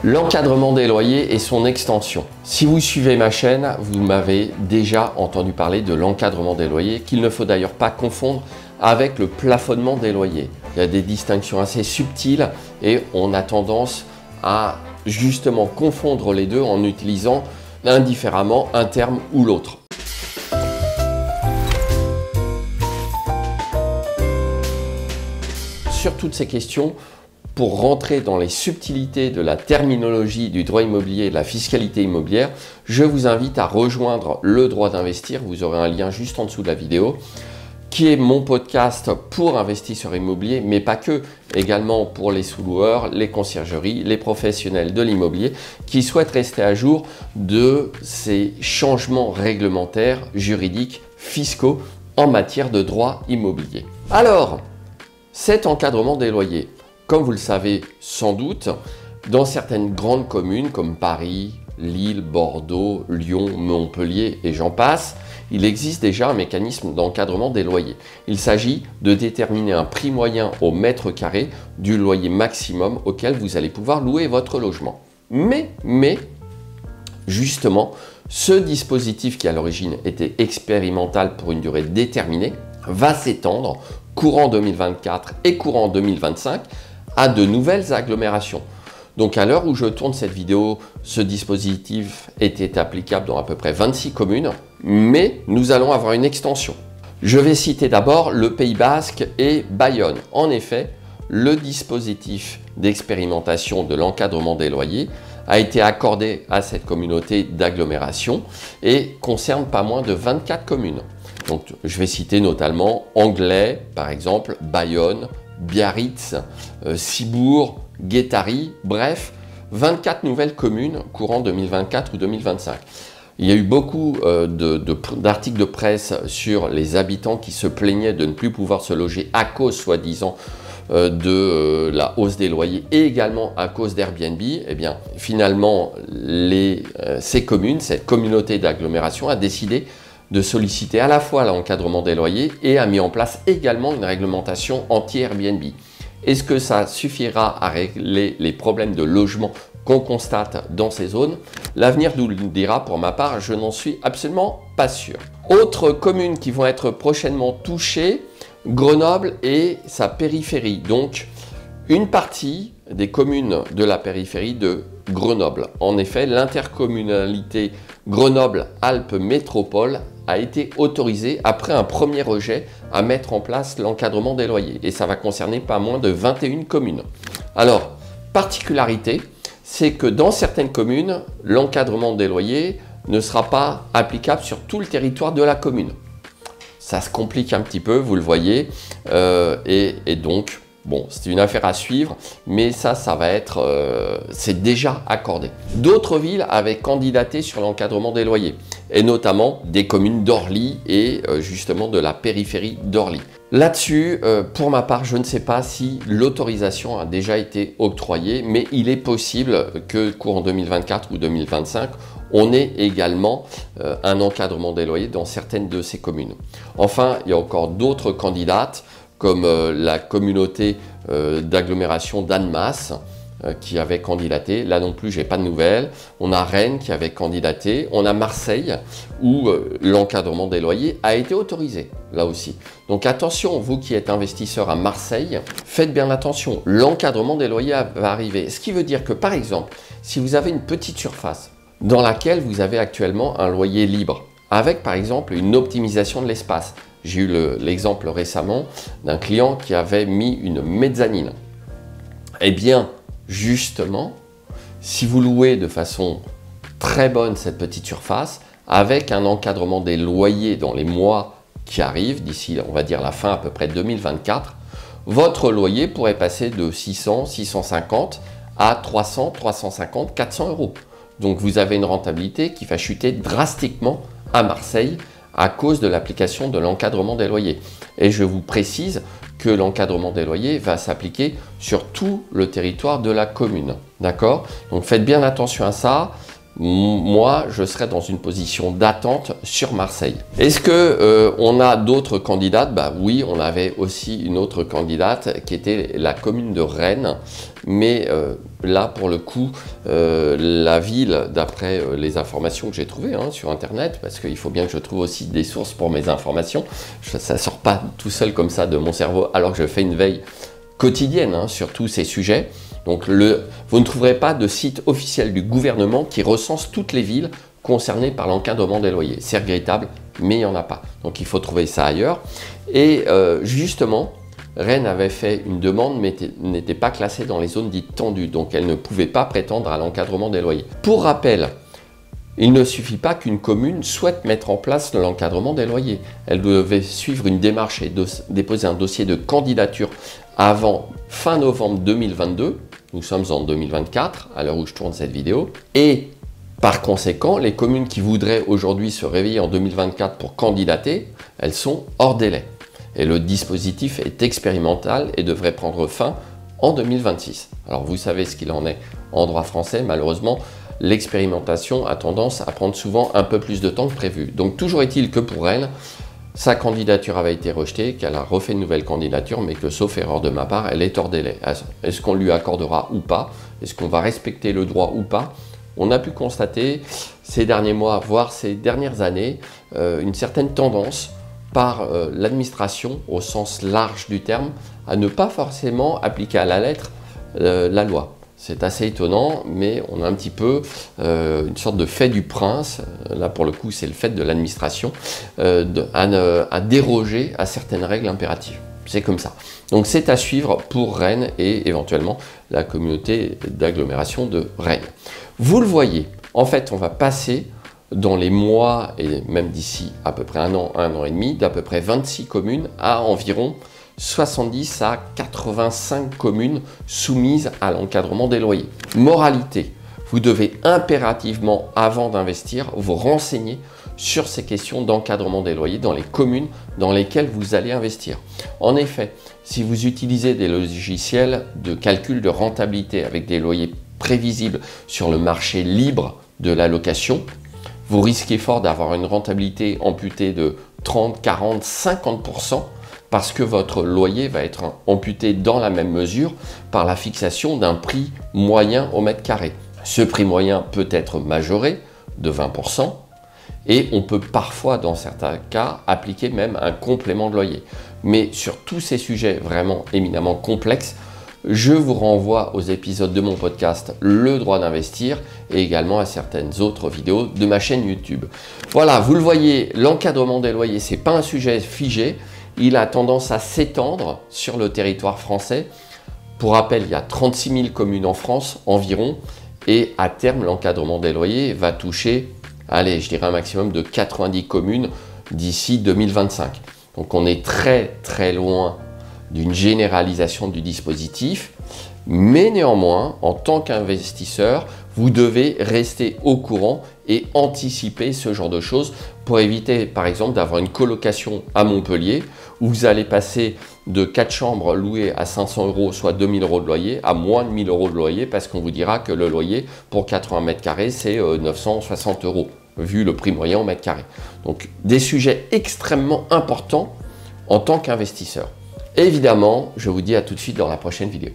L'encadrement des loyers et son extension. Si vous suivez ma chaîne, vous m'avez déjà entendu parler de l'encadrement des loyers, qu'il ne faut d'ailleurs pas confondre avec le plafonnement des loyers. Il y a des distinctions assez subtiles et on a tendance à justement confondre les deux en utilisant indifféremment un terme ou l'autre. Sur toutes ces questions, pour rentrer dans les subtilités de la terminologie du droit immobilier et de la fiscalité immobilière, je vous invite à rejoindre Le Droit d'Investir. Vous aurez un lien juste en dessous de la vidéo, qui est mon podcast pour investisseurs immobiliers, mais pas que, également pour les sous-loueurs, les conciergeries, les professionnels de l'immobilier qui souhaitent rester à jour de ces changements réglementaires, juridiques, fiscaux en matière de droit immobilier. Alors, cet encadrement des loyers, comme vous le savez sans doute, dans certaines grandes communes comme Paris, Lille, Bordeaux, Lyon, Montpellier et j'en passe, il existe déjà un mécanisme d'encadrement des loyers. Il s'agit de déterminer un prix moyen au mètre carré du loyer maximum auquel vous allez pouvoir louer votre logement. Mais, justement, ce dispositif qui à l'origine était expérimental pour une durée déterminée va s'étendre courant 2024 et courant 2025 à de nouvelles agglomérations. Donc à l'heure où je tourne cette vidéo, ce dispositif était applicable dans à peu près 26 communes, mais nous allons avoir une extension. Je vais citer d'abord le Pays Basque et Bayonne. En effet, le dispositif d'expérimentation de l'encadrement des loyers a été accordé à cette communauté d'agglomération et concerne pas moins de 24 communes. Donc je vais citer notamment Anglet, par exemple, Bayonne, Biarritz, Cibourg, Guétary, bref, 24 nouvelles communes courant 2024 ou 2025. Il y a eu beaucoup d'articles de presse sur les habitants qui se plaignaient de ne plus pouvoir se loger à cause, soi-disant, de la hausse des loyers et également à cause d'Airbnb. Eh bien, finalement, ces communes, cette communauté d'agglomération a décidé de solliciter à la fois l'encadrement des loyers et a mis en place également une réglementation anti-Airbnb. Est-ce que ça suffira à régler les problèmes de logement qu'on constate dans ces zones? L'avenir nous le dira. Pour ma part, je n'en suis absolument pas sûr. Autres communes qui vont être prochainement touchées, Grenoble et sa périphérie. Donc, une partie des communes de la périphérie de Grenoble. En effet, l'intercommunalité Grenoble-Alpes Métropole a été autorisée après un premier rejet à mettre en place l'encadrement des loyers. Et ça va concerner pas moins de 21 communes. Alors, particularité, c'est que dans certaines communes, l'encadrement des loyers ne sera pas applicable sur tout le territoire de la commune. Ça se complique un petit peu, vous le voyez, et donc, bon, c'est une affaire à suivre, mais ça va être, c'est déjà accordé. D'autres villes avaient candidaté sur l'encadrement des loyers, et notamment des communes d'Orly et justement de la périphérie d'Orly. Là-dessus, pour ma part, je ne sais pas si l'autorisation a déjà été octroyée, mais il est possible que courant 2024 ou 2025, on ait également un encadrement des loyers dans certaines de ces communes. Enfin, il y a encore d'autres candidates, comme la communauté d'agglomération d'Annemasse qui avait candidaté. Là non plus, j'ai pas de nouvelles. On a Rennes qui avait candidaté. On a Marseille où l'encadrement des loyers a été autorisé, là aussi. Donc attention, vous qui êtes investisseur à Marseille, faites bien attention. L'encadrement des loyers va arriver. Ce qui veut dire que, par exemple, si vous avez une petite surface dans laquelle vous avez actuellement un loyer libre, avec par exemple une optimisation de l'espace. J'ai eu l'exemple récemment d'un client qui avait mis une mezzanine. Eh bien, justement, si vous louez de façon très bonne cette petite surface, avec un encadrement des loyers dans les mois qui arrivent, d'ici, on va dire, la fin à peu près 2024, votre loyer pourrait passer de 600, 650 à 300, 350, 400 euros. Donc, vous avez une rentabilité qui va chuter drastiquement à Marseille à cause de l'application de l'encadrement des loyers. Et je vous précise que l'encadrement des loyers va s'appliquer sur tout le territoire de la commune. D'accord? Donc faites bien attention à ça. moi, je serais dans une position d'attente sur Marseille. Est-ce que on a d'autres candidates? Bah oui, on avait aussi une autre candidate qui était la commune de Rennes. Mais là, pour le coup, la ville, d'après les informations que j'ai trouvées sur Internet, parce qu'il faut bien que je trouve aussi des sources pour mes informations, ça ne sort pas tout seul comme ça de mon cerveau, alors que je fais une veille quotidienne sur tous ces sujets. Donc vous ne trouverez pas de site officiel du gouvernement qui recense toutes les villes concernées par l'encadrement des loyers. C'est regrettable, mais il n'y en a pas. Donc il faut trouver ça ailleurs. Et justement, Rennes avait fait une demande, mais n'était pas classée dans les zones dites tendues. Donc elle ne pouvait pas prétendre à l'encadrement des loyers. Pour rappel, il ne suffit pas qu'une commune souhaite mettre en place l'encadrement des loyers. Elle devait suivre une démarche et déposer un dossier de candidature avant fin novembre 2022. Nous sommes en 2024, à l'heure où je tourne cette vidéo. Et par conséquent, les communes qui voudraient aujourd'hui se réveiller en 2024 pour candidater, elles sont hors délai. Et le dispositif est expérimental et devrait prendre fin en 2026. Alors vous savez ce qu'il en est en droit français, malheureusement, l'expérimentation a tendance à prendre souvent un peu plus de temps que prévu. Donc toujours est-il que pour elle, sa candidature avait été rejetée, qu'elle a refait une nouvelle candidature, mais que sauf erreur de ma part, elle est hors délai. Est-ce qu'on lui accordera ou pas? Est-ce qu'on va respecter le droit ou pas? On a pu constater ces derniers mois, voire ces dernières années, une certaine tendance par l'administration, au sens large du terme, à ne pas forcément appliquer à la lettre la loi. C'est assez étonnant, mais on a un petit peu une sorte de fait du prince, là pour le coup c'est le fait de l'administration, à déroger à certaines règles impératives. C'est comme ça. Donc c'est à suivre pour Rennes et éventuellement la communauté d'agglomération de Rennes. Vous le voyez, en fait on va passer dans les mois et même d'ici à peu près un an et demi, d'à peu près 26 communes à environ 70 à 85 communes soumises à l'encadrement des loyers. Moralité, vous devez impérativement, avant d'investir, vous renseigner sur ces questions d'encadrement des loyers dans les communes dans lesquelles vous allez investir. En effet, si vous utilisez des logiciels de calcul de rentabilité avec des loyers prévisibles sur le marché libre de la location, vous risquez fort d'avoir une rentabilité amputée de 30, 40, 50%, parce que votre loyer va être amputé dans la même mesure par la fixation d'un prix moyen au mètre carré. Ce prix moyen peut être majoré de 20% et on peut parfois, dans certains cas, appliquer même un complément de loyer. Mais sur tous ces sujets vraiment éminemment complexes, je vous renvoie aux épisodes de mon podcast Le droit d'investir et également à certaines autres vidéos de ma chaîne YouTube. Voilà, vous le voyez, l'encadrement des loyers, ce n'est pas un sujet figé. Il a tendance à s'étendre sur le territoire français. Pour rappel, il y a 36 000 communes en France environ et à terme, l'encadrement des loyers va toucher, allez, je dirais un maximum de 90 communes d'ici 2025. Donc on est très très loin d'une généralisation du dispositif, mais néanmoins, en tant qu'investisseur, vous devez rester au courant et anticiper ce genre de choses pour éviter, par exemple, d'avoir une colocation à Montpellier où vous allez passer de 4 chambres louées à 500 €, soit 2000 € de loyer, à moins de 1000 € de loyer parce qu'on vous dira que le loyer pour 80 mètres carrés, c'est 960 €, vu le prix moyen au mètre carré. Donc, des sujets extrêmement importants en tant qu'investisseur. Évidemment, je vous dis à tout de suite dans la prochaine vidéo.